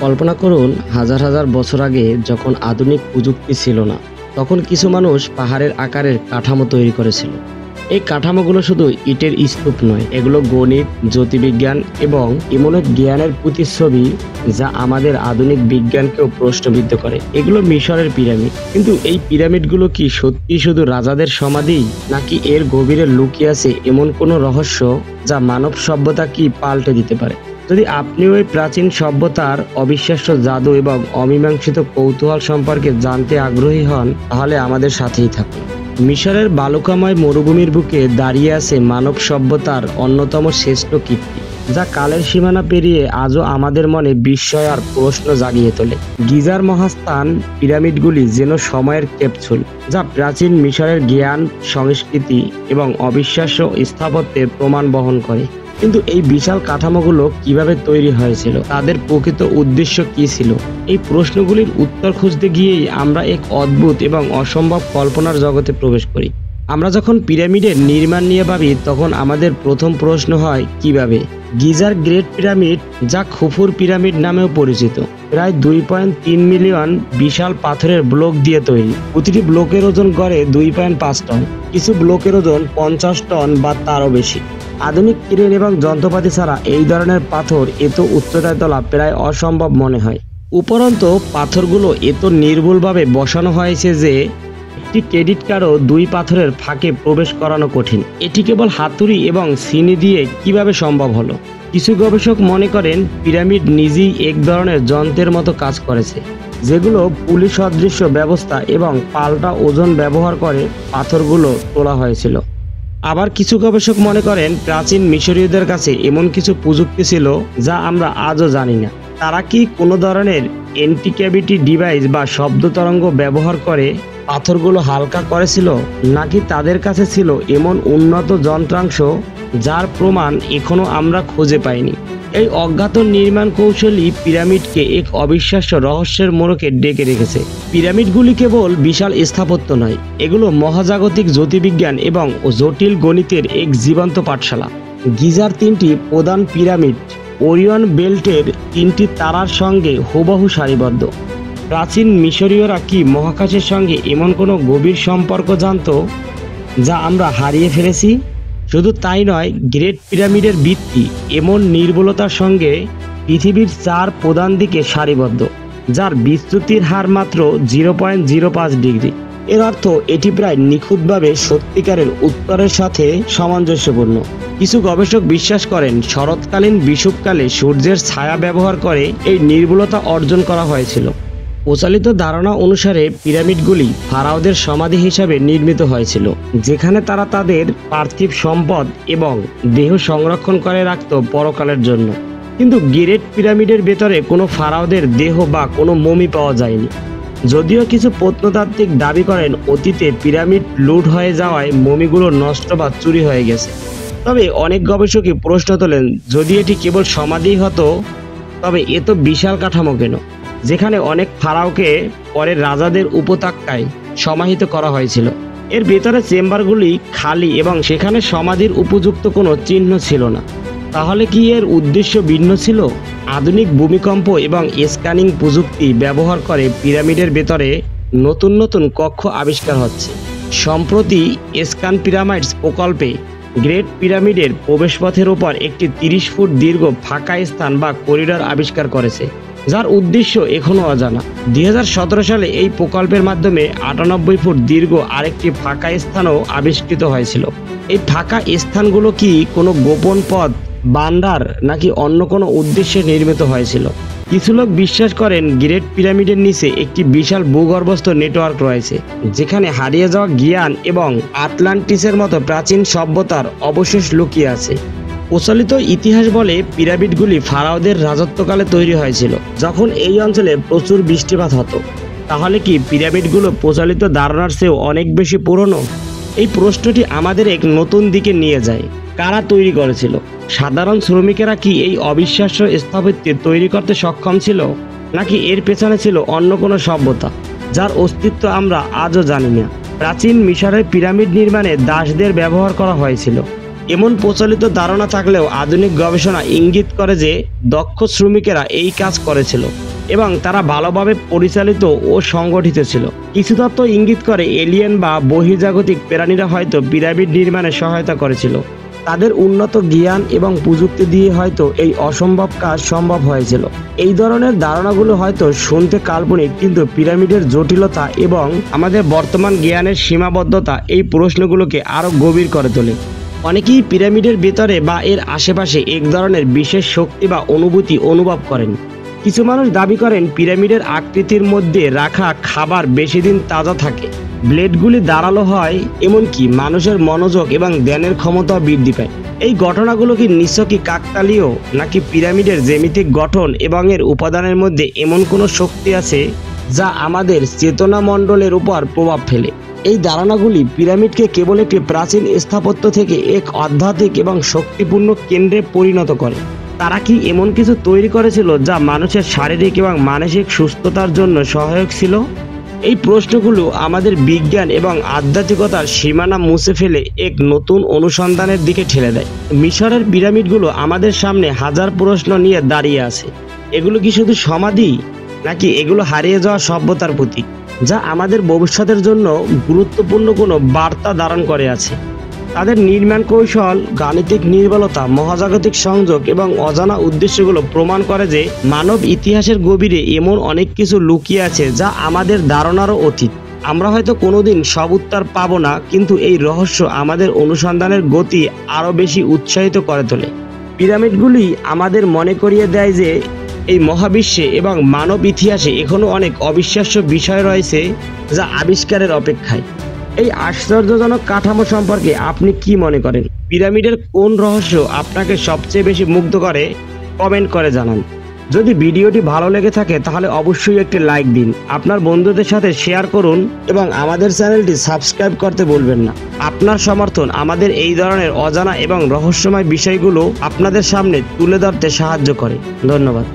কল্পনা করুন হাজার হাজার বছর আগে যখন আধুনিক প্রযুক্তি ছিল না, তখন কিছু মানুষ পাহাড়ের আকারের কাঠামো তৈরি করেছিল। এই কাঠামোগুলো শুধু ইটের স্তূপ নয়, এগুলো গণিত, জ্যোতির্বিজ্ঞান এবং এমন এক জ্ঞানের প্রতিচ্ছবি যা আমাদের আধুনিক বিজ্ঞানকেও প্রশ্নবিদ্ধ করে। এগুলো মিশরের পিরামিড। কিন্তু এই পিরামিডগুলো কি সত্যি শুধু রাজাদের সমাধি, নাকি এর গভীরে লুকিয়ে আছে এমন কোনো রহস্য যা মানব সভ্যতা কি পাল্টে দিতে পারে? যদি আপনিও এই প্রাচীন সভ্যতার অবিশ্বাস্য জাদু এবং অমীমাংসিত কৌতূহল সম্পর্কে জানতে আগ্রহী হন, তাহলে আমাদের সাথেই থাকুন। মিশরের বালুকাময় মরুভূমির বুকে দাঁড়িয়ে আছে মানব সভ্যতার অন্যতম শ্রেষ্ঠ কীর্তি, যা কালের সীমানা পেরিয়ে আজও আমাদের মনে বিস্ময় আর প্রশ্ন জাগিয়ে তোলে। গিজার মহাস্থান পিরামিডগুলি যেন সময়ের ক্যাপসুল, যা প্রাচীন মিশরের জ্ঞান, সংস্কৃতি এবং অবিশ্বাস্য স্থাপত্যের প্রমাণ বহন করে। কিন্তু এই বিশাল কাঠামোগুলো কিভাবে তৈরি হয়েছিল, তাদের প্রকৃত উদ্দেশ্য কি ছিল? এই প্রশ্নগুলির উত্তর খুঁজতে গিয়েই আমরা এক অদ্ভুত এবং অসম্ভব কল্পনার জগতে প্রবেশ করি। আমরা যখন পিরামিডের নির্মাণ নিয়ে ভাবি, তখন আমাদের প্রথম প্রশ্ন হয় কিভাবে। গিজার গ্রেট পিরামিড, যা খুফুর পিরামিড নামেও পরিচিত, প্রায় 2.3 মিলিয়ন বিশাল পাথরের ব্লক দিয়ে তৈরি। প্রতিটি ব্লকের ওজন গড়ে 2.5 টন, কিছু ব্লকের ওজন 50 টন বা তারও বেশি। আধুনিক ক্রেন এবং যন্ত্রপাতি ছাড়া এই ধরনের পাথর এত উচ্চতায় তোলা প্রায় অসম্ভব মনে হয়। উপরন্তু পাথরগুলো এত নির্ভুলভাবে বসানো হয়েছে যে একটি ক্রেডিট কার্ডও দুই পাথরের ফাঁকে প্রবেশ করানো কঠিন। এটি কেবল হাতুড়ি এবং সিনি দিয়ে কিভাবে সম্ভব হলো? কিছু গবেষক মনে করেন পিরামিড নিজেই এক ধরনের যন্ত্রের মতো কাজ করেছে, যেগুলো পুলি সদৃশ্য ব্যবস্থা এবং পাল্টা ওজন ব্যবহার করে পাথরগুলো তোলা হয়েছিল। আবার কিছু গবেষক মনে করেন প্রাচীন মিশরীয়দের কাছে এমন কিছু প্রযুক্তি ছিল যা আমরা আজও জানি না। তারা কি কোনো ধরনের অ্যান্টি-ক্যাভিটি ডিভাইস বা শব্দ তরঙ্গ ব্যবহার করে পাথরগুলো হালকা করেছিল, নাকি তাদের কাছে ছিল এমন উন্নত যন্ত্রাংশ যার প্রমাণ এখনো আমরা খুঁজে পাইনি? এই অজ্ঞাত নির্মাণ কৌশলই পিরামিডকে এক অবিশ্বাস্য রহস্যের মোড়কে ডেকে রেখেছে। পিরামিডগুলি কেবল বিশাল স্থাপত্য নয়, এগুলো মহাজাগতিক জ্যোতির্বিজ্ঞান এবং জটিল গণিতের এক জীবন্ত পাঠশালা। গিজার 3টি প্রধান পিরামিড ওরিয়ন বেল্টের 3টি তারার সঙ্গে হুবহু সারিবদ্ধ। প্রাচীন মিশরীয়রা কি মহাকাশের সঙ্গে এমন কোনো গভীর সম্পর্ক জানত যা আমরা হারিয়ে ফেলেছি? শুধু তাই নয়, গ্রেট পিরামিডের ভিত্তি এমন নির্ভুলতার সঙ্গে পৃথিবীর 4 প্রধান দিকে সারিবদ্ধ, যার বিচ্যুতির হার মাত্র 0.05 ডিগ্রি। এর অর্থ এটি প্রায় নিখুঁতভাবে সত্যিকারের উত্তরের সাথে সামঞ্জস্যপূর্ণ। কিছু গবেষক বিশ্বাস করেন শরৎকালীন বিষুবকালে সূর্যের ছায়া ব্যবহার করে এই নির্ভুলতা অর্জন করা হয়েছিল। প্রচলিত ধারণা অনুসারে পিরামিডগুলি ফারাওদের সমাধি হিসাবে নির্মিত হয়েছিল, যেখানে তারা তাদের পার্থিব সম্পদ এবং দেহ সংরক্ষণ করে রাখত পরকালের জন্য। কিন্তু গ্রেট পিরামিডের ভেতরে কোনো ফারাওদের দেহ বা কোনো মমি পাওয়া যায়নি। যদিও কিছু প্রত্নতাত্ত্বিক দাবি করেন অতীতে পিরামিড লুট হয়ে যাওয়ায় মমিগুলো নষ্ট বা চুরি হয়ে গেছে, তবে অনেক গবেষকই প্রশ্ন তোলেন যদি এটি কেবল সমাধি হতো, তবে এত বিশাল কাঠামো কেন, যেখানে অনেক ফারাওকে পরে রাজাদের উপত্যকায় সমাহিত করা হয়েছিল? এর ভেতরে চেম্বারগুলি খালি এবং সেখানে সমাধির উপযুক্ত কোনো চিহ্ন ছিল না। তাহলে কি এর উদ্দেশ্য ভিন্ন ছিল? আধুনিক ভূমিকম্প এবং স্ক্যানিং প্রযুক্তি ব্যবহার করে পিরামিডের ভেতরে নতুন নতুন কক্ষ আবিষ্কার হচ্ছে। সম্প্রতি স্ক্যান পিরামিডস প্রকল্পে গ্রেট পিরামিডের প্রবেশপথের ওপর একটি 30 ফুট দীর্ঘ ফাঁকা স্থান বা করিডর আবিষ্কার করেছে, যার উদ্দেশ্য এখনও অজানা। 2017 সালে এই প্রকল্পের মাধ্যমে 98 ফুট দীর্ঘ আরেকটি ফাঁকা স্থানও আবিষ্কৃত হয়েছিল। এই ফাঁকা স্থানগুলো কি কোনো গোপন পথ, ভান্ডার, নাকি অন্য কোনো উদ্দেশ্যে নির্মিত হয়েছিল? কিছু লোক বিশ্বাস করেন গ্রেট পিরামিডের নিচে একটি বিশাল ভূগর্ভস্থ নেটওয়ার্ক রয়েছে, যেখানে হারিয়ে যাওয়া জ্ঞান এবং আটলান্টিসের মতো প্রাচীন সভ্যতার অবশেষ লুকিয়ে আছে। প্রচলিত ইতিহাস বলে পিরামিডগুলি ফারাওদের রাজত্বকালে তৈরি হয়েছিল, যখন এই অঞ্চলে প্রচুর বৃষ্টিপাত হতো। তাহলে কি পিরামিডগুলো প্রচলিত ধারণার চেয়েও অনেক বেশি পুরনো? এই প্রশ্নটি আমাদের এক নতুন দিকে নিয়ে যায়। কারা তৈরি করেছিল? সাধারণ শ্রমিকেরা কি এই অবিশ্বাস্য স্থাপত্য তৈরি করতে সক্ষম ছিল, নাকি এর পেছনে ছিল অন্য কোনো সভ্যতা যার অস্তিত্ব আমরা আজও জানি না? প্রাচীন মিশরের পিরামিড নির্মাণে দাসদের ব্যবহার করা হয়েছিল। এমন প্রচলিত ধারণা থাকলেও আধুনিক গবেষণা ইঙ্গিত করে যে দক্ষ শ্রমিকেরা এই কাজ করেছিল এবং তারা ভালোভাবে পরিচালিত ও সংগঠিত ছিল। কিছু তথ্য ইঙ্গিত করে এলিয়েন বা বহির্জাগতিক প্রাণীরা হয়তো পিরামিড নির্মাণে সহায়তা করেছিল। তাদের উন্নত জ্ঞান এবং প্রযুক্তি দিয়ে হয়তো এই অসম্ভব কাজ সম্ভব হয়েছিল। এই ধরনের ধারণাগুলো হয়তো শুনতে কাল্পনিক, কিন্তু পিরামিডের জটিলতা এবং আমাদের বর্তমান জ্ঞানের সীমাবদ্ধতা এই প্রশ্নগুলোকে আরো গভীর করে তোলে। অনেকেই পিরামিডের ভেতরে বা এর আশেপাশে এক ধরনের বিশেষ শক্তি বা অনুভূতি অনুভব করেন। কিছু মানুষ দাবি করেন পিরামিডের আকৃতির মধ্যে রাখা খাবার বেশি দিন তাজা থাকে, ব্লেডগুলি ধারালো হয়, এমনকি মানুষের মনোযোগ এবং ধ্যানের ক্ষমতা বৃদ্ধি পায়। এই ঘটনাগুলো কি নিছকই কাকতালীয়, নাকি পিরামিডের জ্যামিতিক গঠন এবং এর উপাদানের মধ্যে এমন কোনো শক্তি আছে যা আমাদের চেতনা মণ্ডলের উপর প্রভাব ফেলে? এই ধারণাগুলি পিরামিডকে কেবল একটি প্রাচীন স্থাপত্য থেকে এক আধ্যাত্মিক এবং শক্তিপূর্ণ কেন্দ্রে পরিণত করে। তারা কি এমন কিছু তৈরি করেছিল যা মানুষের শারীরিক এবং মানসিক সুস্থতার জন্য সহায়ক ছিল? এই প্রশ্নগুলো আমাদের বিজ্ঞান এবং আধ্যাত্মিকতার সীমানা মুছে ফেলে এক নতুন অনুসন্ধানের দিকে ঠেলে দেয়। মিশরের পিরামিডগুলো আমাদের সামনে হাজার প্রশ্ন নিয়ে দাঁড়িয়ে আছে। এগুলো কি শুধু সমাধি, নাকি এগুলো হারিয়ে যাওয়া সভ্যতার প্রতীক, যা আমাদের ভবিষ্যতের জন্য গুরুত্বপূর্ণ কোনো বার্তা ধারণ করে আছে? তাদের নির্মাণ কৌশল, গাণিতিক নির্ভুলতা, মহাজাগতিক সংযোগ এবং অজানা উদ্দেশ্যগুলো প্রমাণ করে যে মানব ইতিহাসের গভীরে এমন অনেক কিছু লুকিয়ে আছে যা আমাদের ধারণারও অতীত। আমরা হয়তো কোনোদিন সব উত্তর পাবো না, কিন্তু এই রহস্য আমাদের অনুসন্ধানের গতি আরও বেশি উৎসাহিত করে তোলে। পিরামিডগুলি আমাদের মনে করিয়ে দেয় যে এই মহাবিশ্বে এবং মানব ইতিহাসে এখনও অনেক অবিশ্বাস্য বিষয় রয়েছে যা আবিষ্কারের অপেক্ষায়। এই আশ্চর্যজনক কাঠামো সম্পর্কে আপনি কি মনে করেন? পিরামিডের কোন রহস্য আপনাকে সবচেয়ে বেশি মুগ্ধ করে? কমেন্ট করে জানান। যদি ভিডিওটি ভালো লেগে থাকে তাহলে অবশ্যই একটি লাইক দিন, আপনার বন্ধুদের সাথে শেয়ার করুন এবং আমাদের চ্যানেলটি সাবস্ক্রাইব করতে ভুলবেন না। আপনার সমর্থন আমাদের এই ধরনের অজানা এবং রহস্যময় বিষয়গুলো আপনাদের সামনে তুলে ধরতে সাহায্য করে। ধন্যবাদ।